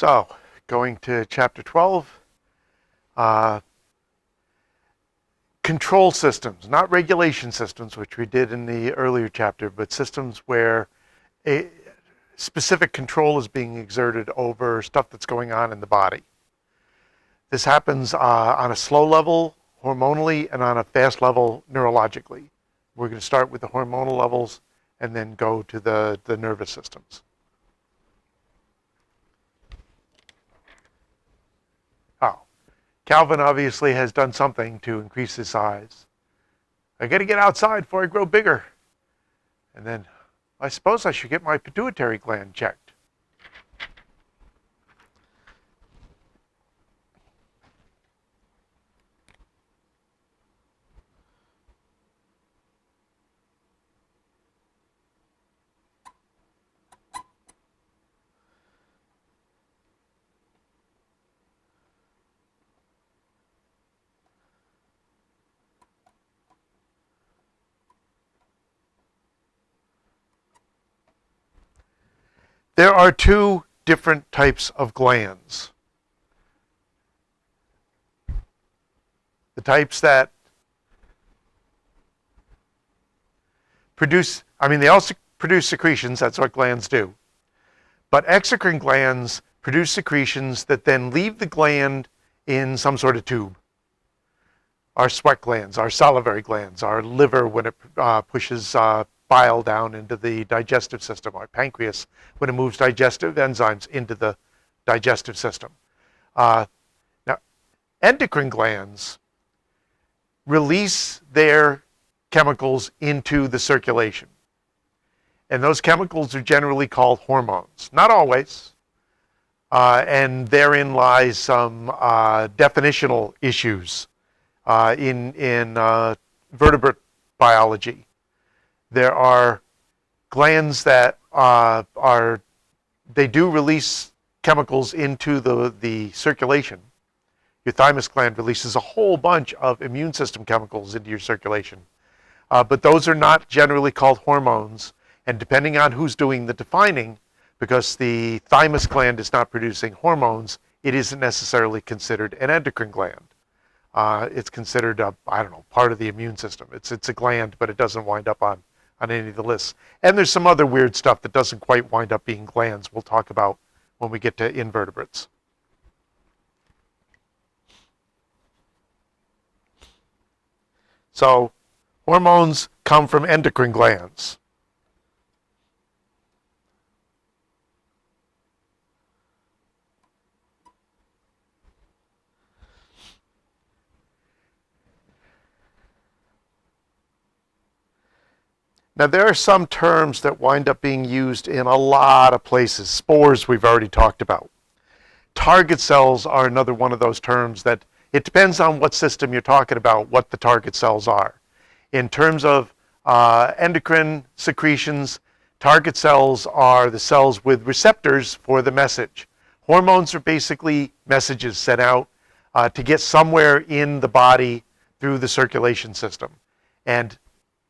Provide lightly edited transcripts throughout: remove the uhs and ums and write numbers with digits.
So, going to chapter 12, uh, control systems, not regulation systems, which we did in the earlier chapter, but systems where a specific control is being exerted over stuff that's going on in the body. This happens on a slow level, hormonally, and on a fast level, neurologically. We're going to start with the hormonal levels and then go to the nervous systems. Oh, Calvin obviously has done something to increase his size. I got to get outside before I grow bigger. And then I suppose I should get my pituitary gland checked. There are two different types of glands. The types that produce, they also produce secretions, that's what glands do. But exocrine glands produce secretions that then leave the gland in some sort of tube. Our sweat glands, our salivary glands, our liver when it pushes bile down into the digestive system, our pancreas when it moves digestive enzymes into the digestive system. Now, endocrine glands release their chemicals into the circulation. And those chemicals are generally called hormones. Not always. And therein lies some definitional issues in vertebrate biology. There are glands that they do release chemicals into the circulation. Your thymus gland releases a whole bunch of immune system chemicals into your circulation. But those are not generally called hormones. And depending on who's doing the defining, because the thymus gland is not producing hormones, it isn't necessarily considered an endocrine gland. It's considered, part of the immune system. It's a gland, but it doesn't wind up on any of the lists. And there's some other weird stuff that doesn't quite wind up being glands we'll talk about when we get to invertebrates. So, hormones come from endocrine glands. Now, there are some terms that wind up being used in a lot of places. Spores, we've already talked about. Target cells are another one of those terms that it depends on what system you're talking about, what the target cells are. In terms of endocrine secretions, target cells are the cells with receptors for the message. Hormones are basically messages sent out to get somewhere in the body through the circulation system. And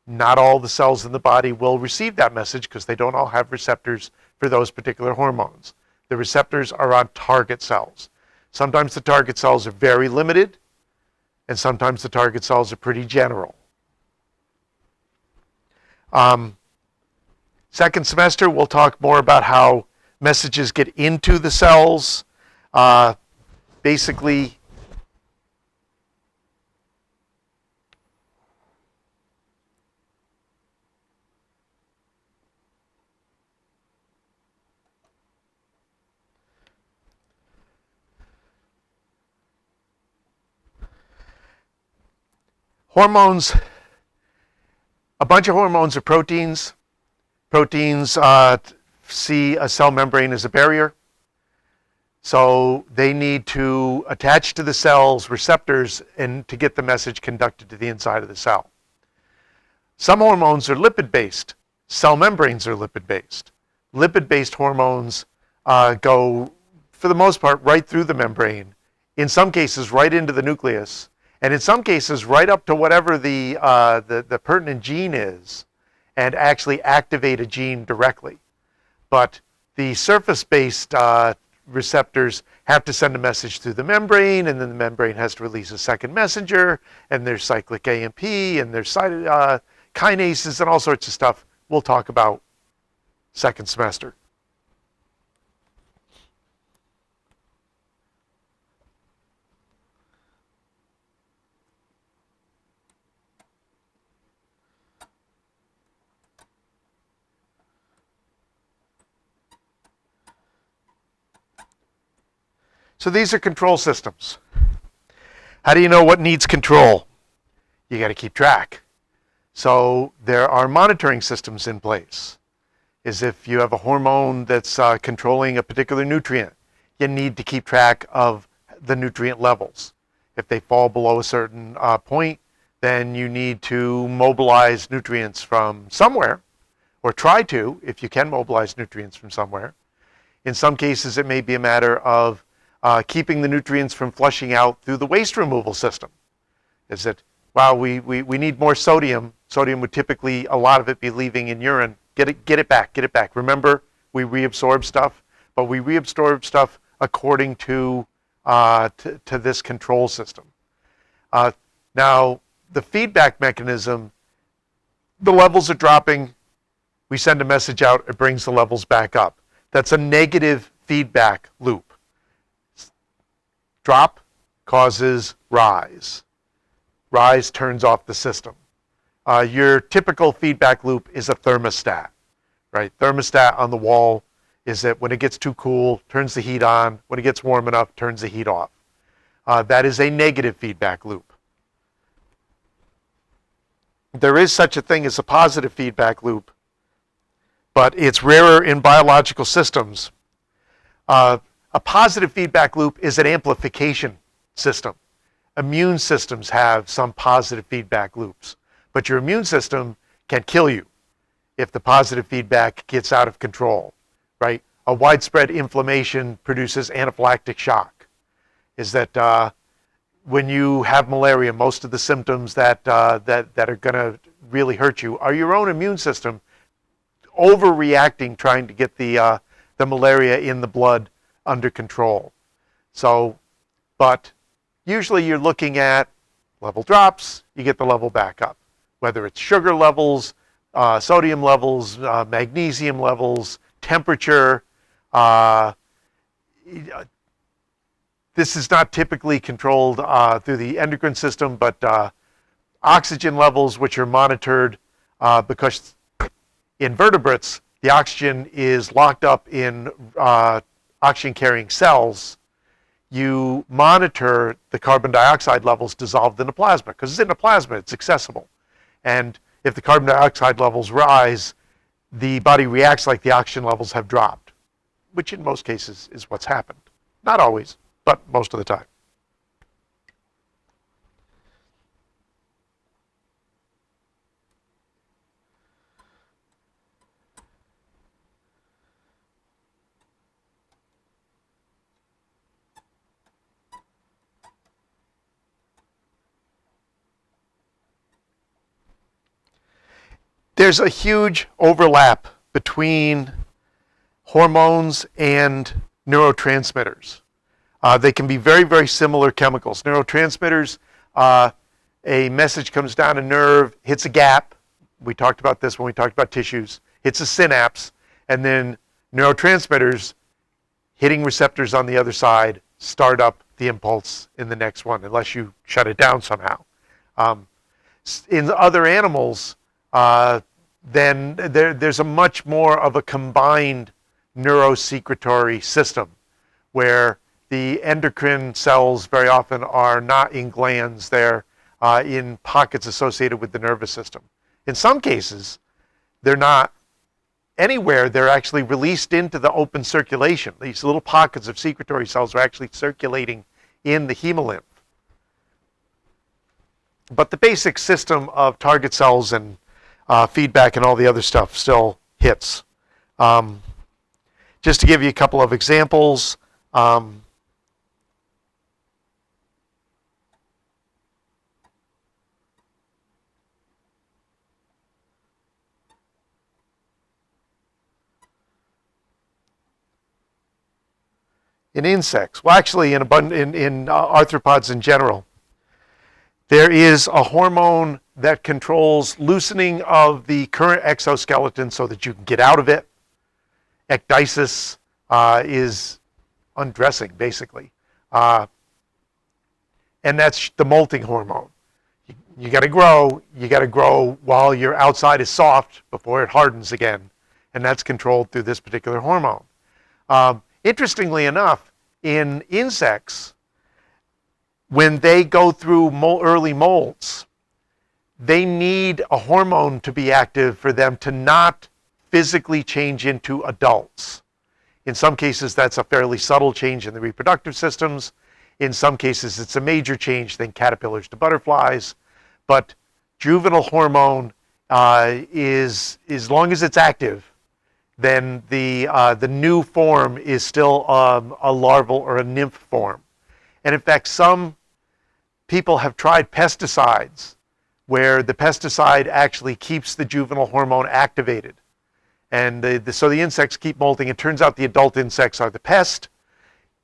not all the cells in the body will receive that message because they don't all have receptors for those particular hormones. The receptors are on target cells. Sometimes the target cells are very limited, and sometimes the target cells are pretty general. Second semester, we'll talk more about how messages get into the cells. Basically, hormones, a bunch of hormones are proteins. Proteins see a cell membrane as a barrier. So they need to attach to the cell's receptors and to get the message conducted to the inside of the cell. Some hormones are lipid-based. Cell membranes are lipid-based. Lipid-based hormones go, for the most part, right through the membrane, in some cases right into the nucleus, and in some cases right up to whatever the pertinent gene is, and actually activate a gene directly. But the surface-based receptors have to send a message through the membrane, and then the membrane has to release a second messenger, and there's cyclic AMP, and there's kinases and all sorts of stuff we'll talk about second semester. So these are control systems. How do you know what needs control? You got to keep track. So there are monitoring systems in place. Is if you have a hormone that's controlling a particular nutrient, you need to keep track of the nutrient levels. If they fall below a certain point, then you need to mobilize nutrients from somewhere, or try to, if you can mobilize nutrients from somewhere. In some cases, it may be a matter of keeping the nutrients from flushing out through the waste removal system. Is that, wow, we need more sodium. Sodium would typically, a lot of it be leaving in urine. Get it back. Remember, we reabsorb stuff, but we reabsorb stuff according to this control system. Now, the feedback mechanism, the levels are dropping. We send a message out, it brings the levels back up. That's a negative feedback loop. Drop causes rise. Rise turns off the system. Your typical feedback loop is a thermostat, right? Thermostat on the wall is that when it gets too cool, turns the heat on. When it gets warm enough, turns the heat off. That is a negative feedback loop. There is such a thing as a positive feedback loop, but it's rarer in biological systems. A positive feedback loop is an amplification system. Immune systems have some positive feedback loops, but your immune system can kill you if the positive feedback gets out of control, right? A widespread inflammation produces anaphylactic shock. Is that when you have malaria, most of the symptoms that are going to really hurt you are your own immune system overreacting, trying to get the malaria in the blood under control. So, but usually you're looking at level drops, you get the level back up. Whether it's sugar levels, sodium levels, magnesium levels, temperature. This is not typically controlled through the endocrine system, but oxygen levels, which are monitored because in vertebrates, the oxygen is locked up in oxygen-carrying cells. You monitor the carbon dioxide levels dissolved in the plasma, because it's in the plasma, it's accessible. And if the carbon dioxide levels rise, the body reacts like the oxygen levels have dropped, which in most cases is what's happened. Not always, but most of the time. There's a huge overlap between hormones and neurotransmitters. They can be very, very similar chemicals. Neurotransmitters, a message comes down a nerve, hits a gap. We talked about this when we talked about tissues. Hits a synapse, and then neurotransmitters hitting receptors on the other side start up the impulse in the next one, unless you shut it down somehow. In other animals, then there's a much more of a combined neurosecretory system where the endocrine cells very often are not in glands, they're in pockets associated with the nervous system. In some cases, they're not anywhere, they're actually released into the open circulation. These little pockets of secretory cells are actually circulating in the hemolymph. But the basic system of target cells and feedback and all the other stuff still hits. Just to give you a couple of examples, in insects, well, actually in arthropods in general, there is a hormone that controls loosening of the current exoskeleton so that you can get out of it. Ecdysis is undressing, basically. And that's the molting hormone. You got to grow while your outside is soft before it hardens again. And that's controlled through this particular hormone. Interestingly enough, in insects, when they go through early molts, they need a hormone to be active for them to not physically change into adults. In some cases, that's a fairly subtle change in the reproductive systems. In some cases, it's a major change, think caterpillars to butterflies. But juvenile hormone is, as long as it's active, then the new form is still a larval or a nymph form. And in fact, some people have tried pesticides where the pesticide actually keeps the juvenile hormone activated. And so the insects keep molting. It turns out the adult insects are the pest.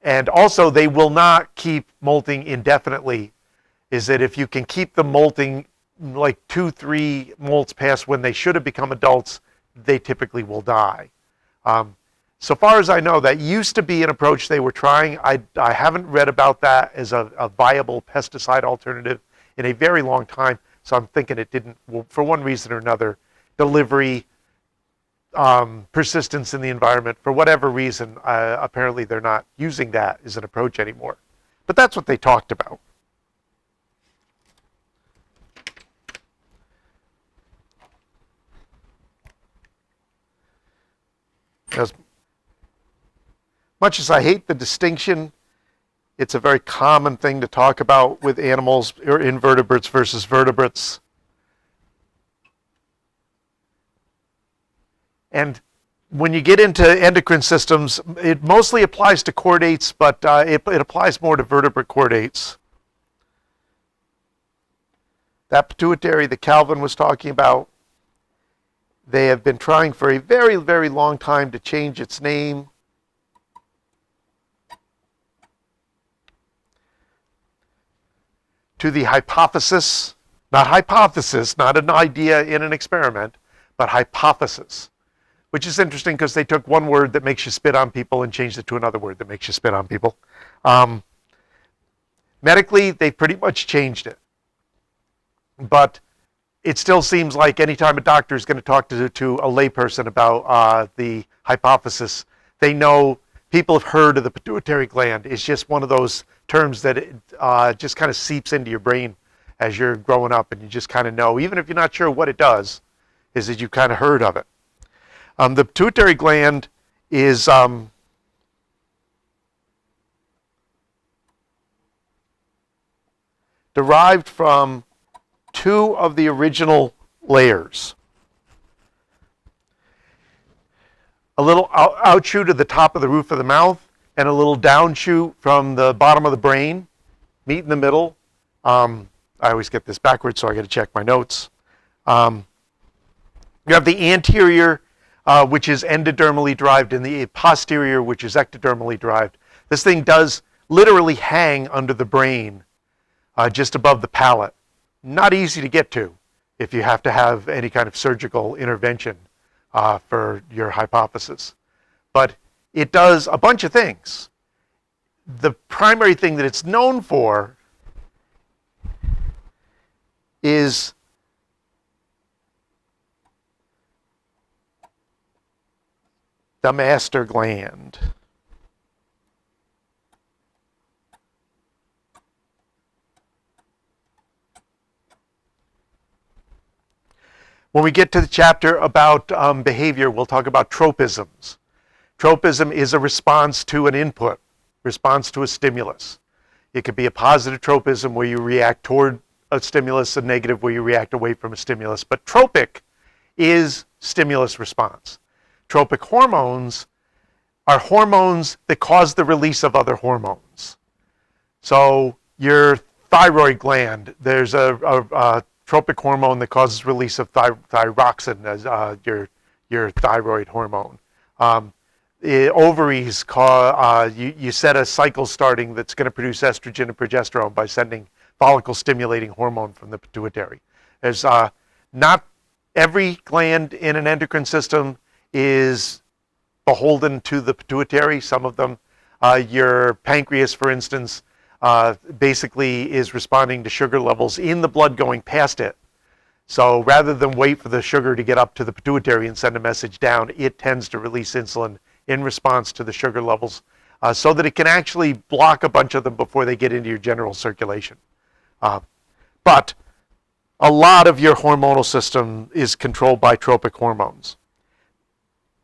And also they will not keep molting indefinitely. Is that if you can keep them molting like 2-3 molts past when they should have become adults, they typically will die. So far as I know, that used to be an approach they were trying. I haven't read about that as a viable pesticide alternative in a very long time. So I'm thinking it didn't, for one reason or another, delivery, persistence in the environment, for whatever reason, apparently they're not using that as an approach anymore. But that's what they talked about. As much as I hate the distinction, it's a very common thing to talk about with animals or invertebrates versus vertebrates. And when you get into endocrine systems, it mostly applies to chordates, but it applies more to vertebrate chordates. That pituitary that Calvin was talking about, they have been trying for a very, very long time to change its name. To the hypophysis, not hypothesis, not an idea in an experiment, but hypophysis, which is interesting because they took one word that makes you spit on people and changed it to another word that makes you spit on people. Medically, they pretty much changed it. But it still seems like anytime a doctor is going to talk to a layperson about the hypophysis, they know, people have heard of the pituitary gland. It's just one of those terms that it just kind of seeps into your brain as you're growing up, and you just kind of know, even if you're not sure what it does, is that you kind of heard of it. The pituitary gland is derived from two of the original layers. A little outshoot at the top of the roof of the mouth, and a little downshoot from the bottom of the brain, meet in the middle. I always get this backwards, so I got to check my notes. You have the anterior, which is endodermally derived, and the posterior, which is ectodermally derived. This thing does literally hang under the brain, just above the palate. Not easy to get to if you have to have any kind of surgical intervention for your hypophysis. But it does a bunch of things. The primary thing that it's known for is the master gland. When we get to the chapter about behavior, we'll talk about tropisms. Tropism is a response to an input, response to a stimulus. It could be a positive tropism where you react toward a stimulus, a negative where you react away from a stimulus. But tropic is stimulus response. Tropic hormones are hormones that cause the release of other hormones. So your thyroid gland, there's a tropic hormone that causes release of thyroxine, as your thyroid hormone. ovaries, you set a cycle starting that's going to produce estrogen and progesterone by sending follicle stimulating hormone from the pituitary. There's not every gland in an endocrine system is beholden to the pituitary. Some of them, your pancreas, for instance, basically is responding to sugar levels in the blood going past it. So rather than wait for the sugar to get up to the pituitary and send a message down, it tends to release insulin in response to the sugar levels so that it can actually block a bunch of them before they get into your general circulation. But a lot of your hormonal system is controlled by tropic hormones.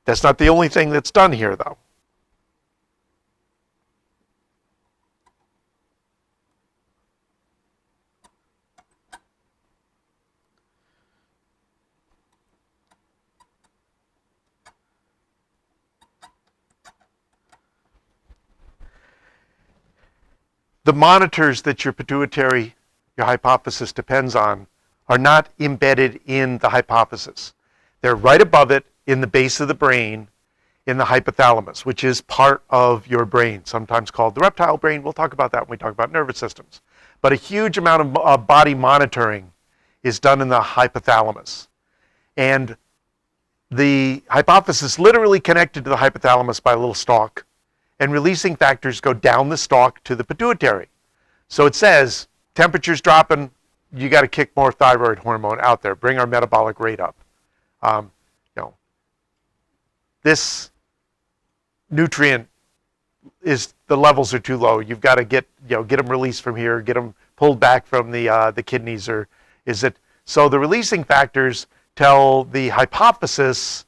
That's not the only thing that's done here, though. The monitors that your pituitary, your hypophysis depends on are not embedded in the hypophysis. They're right above it in the base of the brain in the hypothalamus, which is part of your brain, sometimes called the reptile brain. We'll talk about that when we talk about nervous systems. But a huge amount of body monitoring is done in the hypothalamus. And the hypophysis literally connected to the hypothalamus by a little stalk, and releasing factors go down the stalk to the pituitary. So it says, temperature's dropping, you got to kick more thyroid hormone out there, bring our metabolic rate up. This nutrient the levels are too low. You've got to get them released from here, get them pulled back from the kidneys, or is it? So the releasing factors tell the hypophysis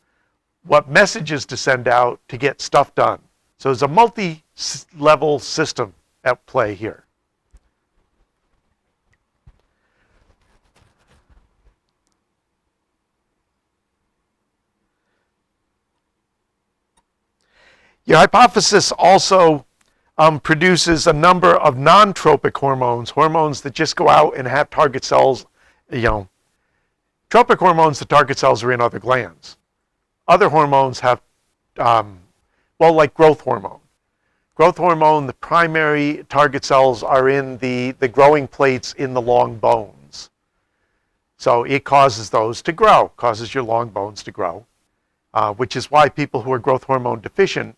what messages to send out to get stuff done. So there's a multi-level system at play here. Your hypophysis also produces a number of non-tropic hormones, hormones that just go out and have target cells. Tropic hormones, the target cells are in other glands. Other hormones have, like growth hormone. Growth hormone, the primary target cells are in the growing plates in the long bones. So it causes those to grow, causes your long bones to grow, which is why people who are growth hormone deficient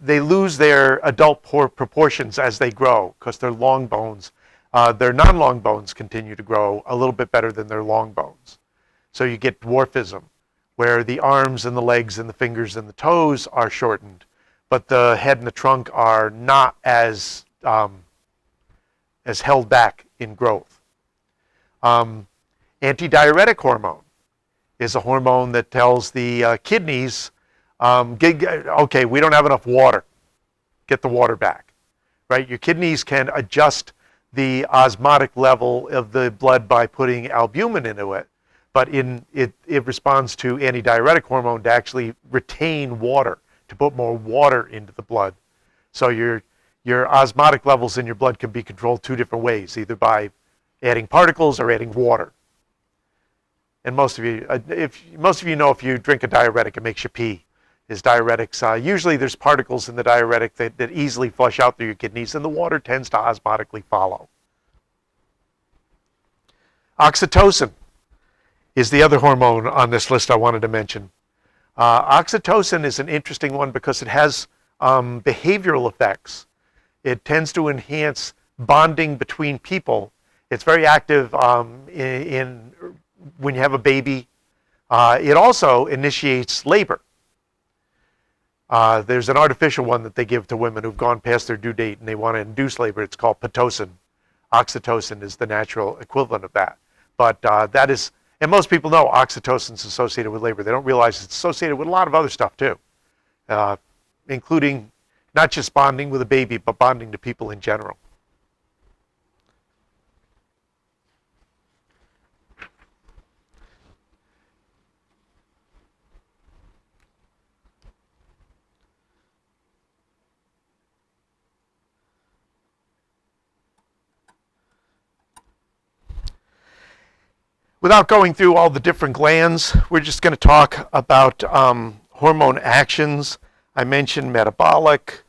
they lose their adult proportions as they grow because their long bones, their non-long bones continue to grow a little bit better than their long bones. So you get dwarfism, where the arms and the legs and the fingers and the toes are shortened, but the head and the trunk are not as held back in growth. Antidiuretic hormone is a hormone that tells the kidneys, okay, we don't have enough water. Get the water back, right? Your kidneys can adjust the osmotic level of the blood by putting albumin into it, but it responds to antidiuretic hormone to actually retain water, to put more water into the blood. So your osmotic levels in your blood can be controlled two different ways, either by adding particles or adding water. And most of you know if you drink a diuretic, it makes you pee. Is diuretics. Usually there's particles in the diuretic that easily flush out through your kidneys, and the water tends to osmotically follow. Oxytocin is the other hormone on this list I wanted to mention. Oxytocin is an interesting one because it has behavioral effects. It tends to enhance bonding between people. It's very active in when you have a baby. It also initiates labor. There's an artificial one that they give to women who've gone past their due date and they want to induce labor. It's called Pitocin. Oxytocin is the natural equivalent of that. But that is, and most people know oxytocin is associated with labor. They don't realize it's associated with a lot of other stuff too, including not just bonding with a baby, but bonding to people in general. Without going through all the different glands, we're just going to talk about hormone actions, I mentioned metabolic,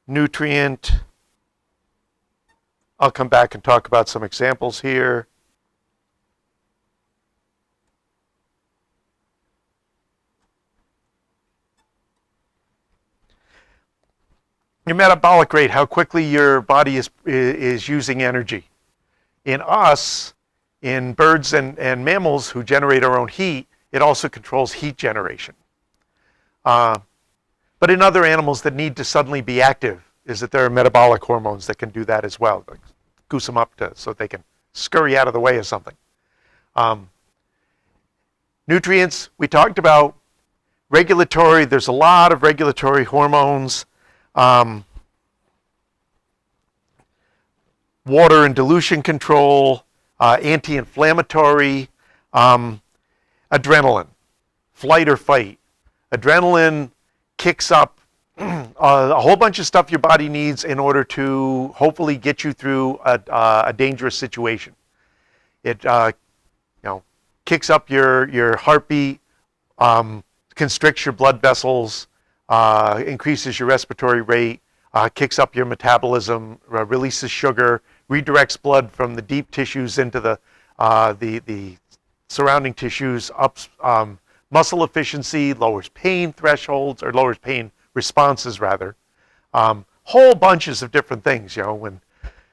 nutrient. I'll come back and talk about some examples here. Your metabolic rate, how quickly your body is using energy. In us, in birds and mammals who generate our own heat, it also controls heat generation. But in other animals that need to suddenly be active, is that there are metabolic hormones that can do that as well, like goose them up so they can scurry out of the way of something. Nutrients, we talked about. Regulatory, there's a lot of regulatory hormones. Water and dilution control, anti-inflammatory, adrenaline, flight or fight. Adrenaline kicks up a whole bunch of stuff your body needs in order to hopefully get you through a dangerous situation. It kicks up your heartbeat, constricts your blood vessels, increases your respiratory rate, kicks up your metabolism, releases sugar, redirects blood from the deep tissues into the surrounding tissues, ups muscle efficiency, lowers pain thresholds, or lowers pain responses rather. Whole bunches of different things, when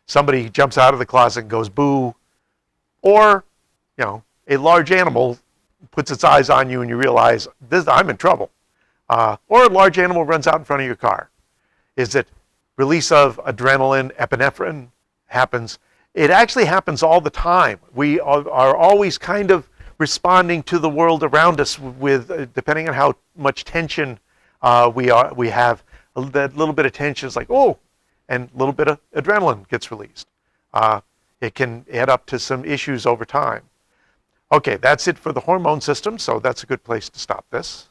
somebody jumps out of the closet and goes boo, or, a large animal puts its eyes on you and you realize, I'm in trouble. Or a large animal runs out in front of your car. Is it release of adrenaline, epinephrine happens? It actually happens all the time. We are always kind of responding to the world around us with, depending on how much tension we have, that little bit of tension is like, oh, and a little bit of adrenaline gets released. It can add up to some issues over time. Okay, that's it for the hormone system, so that's a good place to stop this.